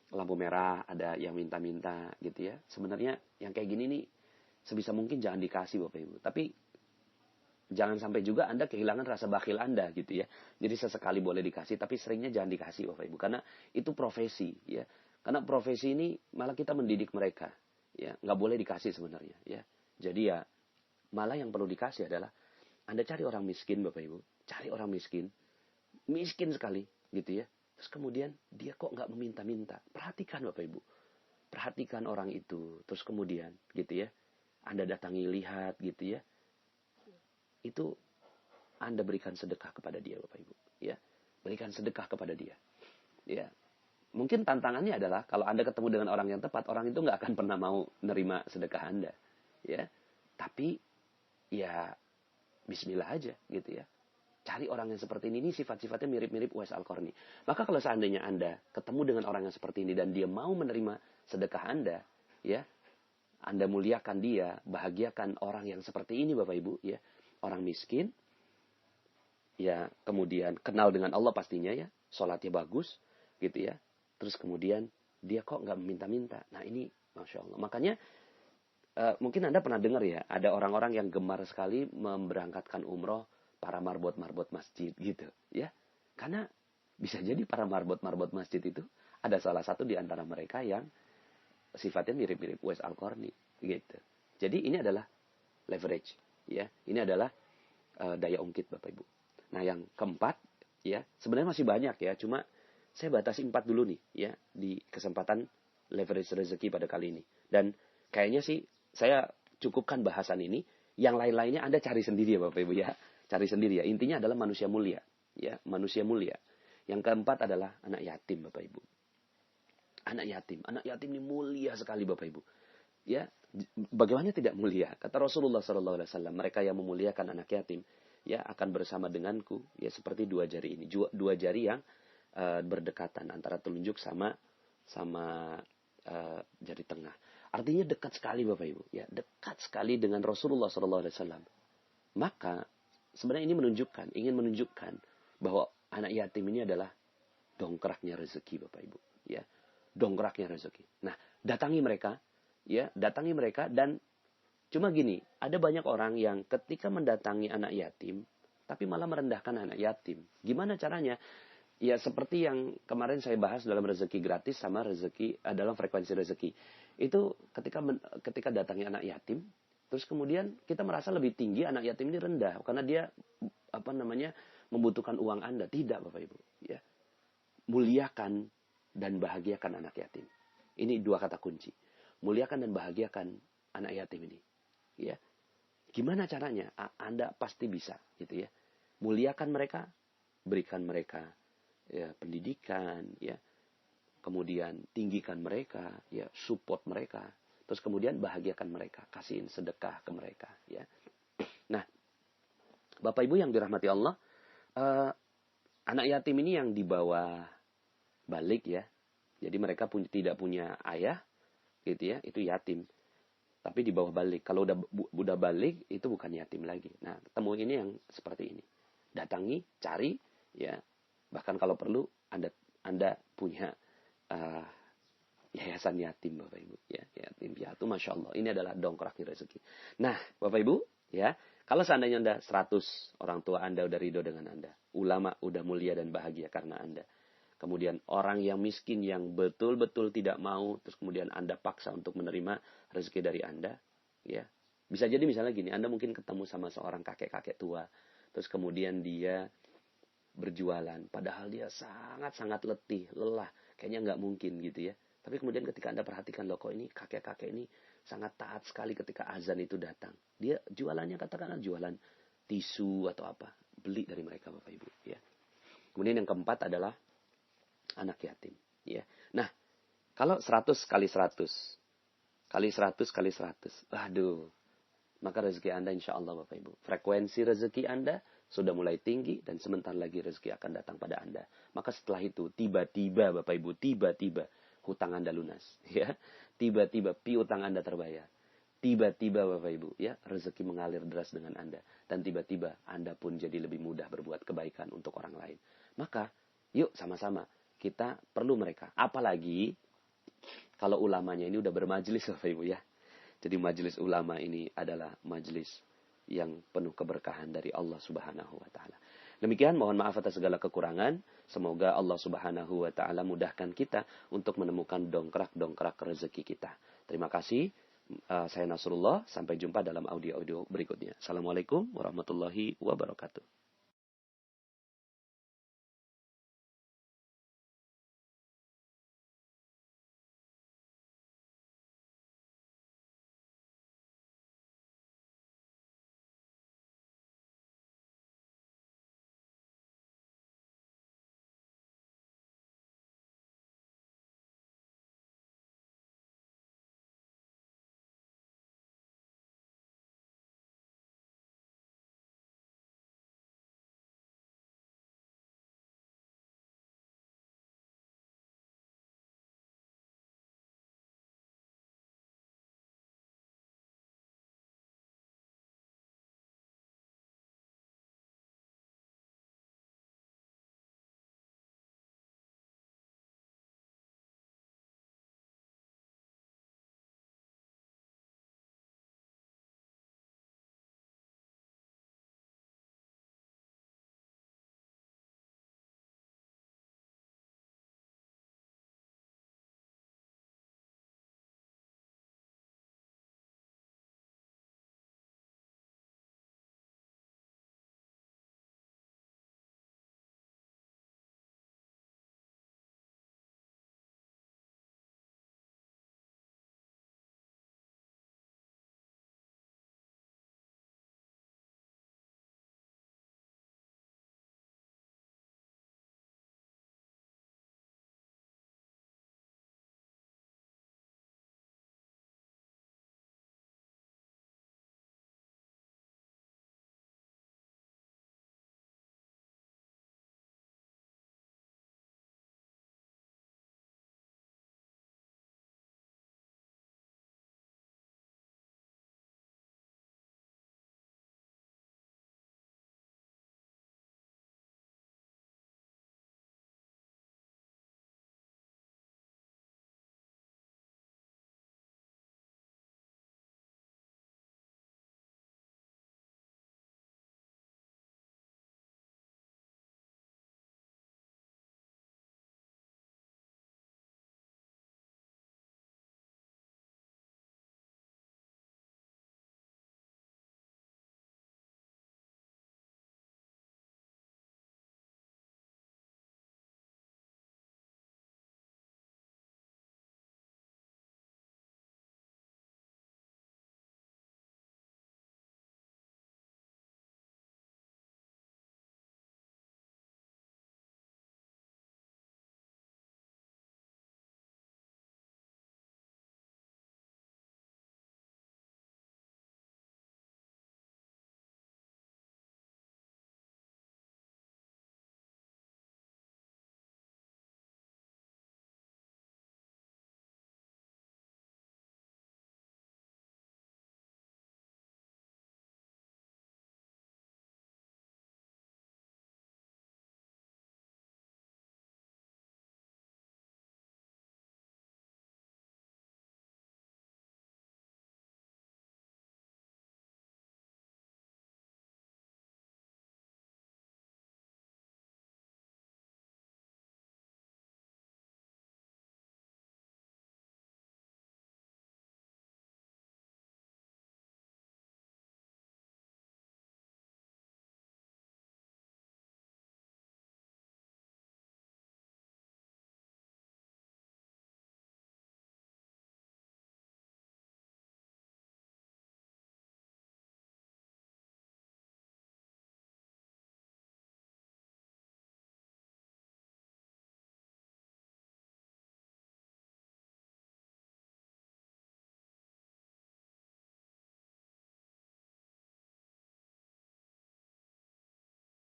lampu merah, ada yang minta-minta gitu ya. Sebenarnya yang kayak gini nih sebisa mungkin jangan dikasih Bapak Ibu. Tapi jangan sampai juga Anda kehilangan rasa bakhil Anda gitu ya. Jadi sesekali boleh dikasih, tapi seringnya jangan dikasih Bapak Ibu. Karena itu profesi ya. Karena profesi ini malah kita mendidik mereka. Ya, nggak boleh dikasih sebenarnya ya. Jadi ya, malah yang perlu dikasih adalah Anda cari orang miskin Bapak Ibu. Cari orang miskin. Miskin sekali gitu ya. Terus kemudian dia kok nggak meminta-minta. Perhatikan Bapak Ibu. Perhatikan orang itu. Terus kemudian gitu ya. Anda datangi lihat gitu ya. Itu Anda berikan sedekah kepada dia Bapak Ibu. Ya. Berikan sedekah kepada dia. Ya. Mungkin tantangannya adalah kalau Anda ketemu dengan orang yang tepat, orang itu nggak akan pernah mau nerima sedekah Anda. Ya, tapi ya bismillah aja gitu ya. Cari orang yang seperti ini sifat-sifatnya mirip-mirip Uwais Al-Qarni. Maka kalau seandainya Anda ketemu dengan orang yang seperti ini dan dia mau menerima sedekah Anda, ya, Anda muliakan dia, bahagiakan orang yang seperti ini Bapak Ibu, ya. Orang miskin, ya kemudian kenal dengan Allah pastinya ya, sholatnya bagus gitu ya. Terus kemudian dia kok nggak meminta-minta. Nah ini Masya Allah. Makanya mungkin Anda pernah dengar ya, ada orang-orang yang gemar sekali memberangkatkan umroh para marbot-marbot masjid gitu ya. Karena bisa jadi para marbot-marbot masjid itu ada salah satu di antara mereka yang sifatnya mirip-mirip Uwais Al-Qarni gitu. Jadi ini adalah leverage ya. Ini adalah daya ungkit Bapak Ibu. Nah, yang keempat ya, sebenarnya masih banyak ya, cuma saya batasi 4 dulu nih ya di kesempatan leverage rezeki pada kali ini. Dan kayaknya sih saya cukupkan bahasan ini. Yang lain-lainnya Anda cari sendiri ya Bapak Ibu ya. Cari sendiri ya. Intinya adalah manusia mulia ya, manusia mulia. Yang keempat adalah anak yatim Bapak Ibu. Anak yatim ini mulia sekali Bapak Ibu. Ya, bagaimana tidak mulia? Kata Rasulullah SAW, mereka yang memuliakan anak yatim, ya akan bersama denganku, ya seperti dua jari ini, dua jari yang berdekatan antara telunjuk sama jari tengah. Artinya dekat sekali Bapak Ibu, ya dekat sekali dengan Rasulullah SAW. Maka sebenarnya ini ingin menunjukkan bahwa anak yatim ini adalah dongkraknya rezeki Bapak Ibu, ya dongkraknya rezeki. Nah, datangi mereka dan cuma gini, ada banyak orang yang ketika mendatangi anak yatim, tapi malah merendahkan anak yatim. Gimana caranya? Ya seperti yang kemarin saya bahas dalam rezeki gratis sama rezeki dalam frekuensi rezeki. Itu ketika datangi anak yatim, terus kemudian kita merasa lebih tinggi, anak yatim ini rendah karena dia membutuhkan uang Anda. Tidak Bapak Ibu, ya. Muliakan dan bahagiakan anak yatim. Ini dua kata kunci. Muliakan dan bahagiakan anak yatim ini. Ya. Gimana caranya? Anda pasti bisa, gitu ya. Muliakan mereka, berikan mereka ya pendidikan, ya. Kemudian tinggikan mereka, ya, support mereka. Terus kemudian bahagiakan mereka, kasihin sedekah ke mereka, ya. Nah, Bapak Ibu yang dirahmati Allah, anak yatim ini yang dibawa balik ya. Jadi mereka tidak punya ayah, gitu ya, itu yatim. Tapi di bawah balik. Kalau udah balik, itu bukan yatim lagi. Nah, temu ini yang seperti ini. Datangi, cari, ya. Bahkan kalau perlu, Anda punya yayasan yatim, Bapak Ibu. Ya, yatim piatu, Masya Allah. Ini adalah dongkrak rezeki. Nah, Bapak Ibu, ya. Kalau seandainya Anda 100, orang tua Anda udah ridho dengan Anda. Ulama udah mulia dan bahagia karena Anda. Kemudian orang yang miskin yang betul-betul tidak mau, terus kemudian Anda paksa untuk menerima rezeki dari Anda, ya. Bisa jadi misalnya gini, Anda mungkin ketemu sama seorang kakek-kakek tua, terus kemudian dia berjualan, padahal dia sangat-sangat letih, lelah, kayaknya nggak mungkin gitu ya. Tapi kemudian ketika Anda perhatikan, loh kok ini kakek-kakek ini sangat taat sekali ketika azan itu datang. Dia jualannya katakanlah jualan tisu atau apa, beli dari mereka Bapak Ibu, ya. Kemudian yang keempat adalah anak yatim, ya. Nah, kalau 100 kali 100 kali 100 kali 100, aduh, maka rezeki Anda insya Allah Bapak Ibu, frekuensi rezeki Anda sudah mulai tinggi dan sebentar lagi rezeki akan datang pada Anda. Maka setelah itu tiba-tiba Bapak Ibu, tiba-tiba hutang Anda lunas, ya. Tiba-tiba piutang Anda terbayar. Tiba-tiba Bapak Ibu, ya, rezeki mengalir deras dengan Anda dan tiba-tiba Anda pun jadi lebih mudah berbuat kebaikan untuk orang lain. Maka yuk sama-sama kita perlu mereka. Apalagi kalau ulamanya ini udah bermajelis Bapak Ibu ya. Jadi majelis ulama ini adalah majelis yang penuh keberkahan dari Allah Subhanahu wa taala. Demikian, mohon maaf atas segala kekurangan. Semoga Allah Subhanahu wa taala mudahkan kita untuk menemukan dongkrak-dongkrak rezeki kita. Terima kasih. Saya Nasrullah, sampai jumpa dalam audio-audio berikutnya. Assalamualaikum warahmatullahi wabarakatuh.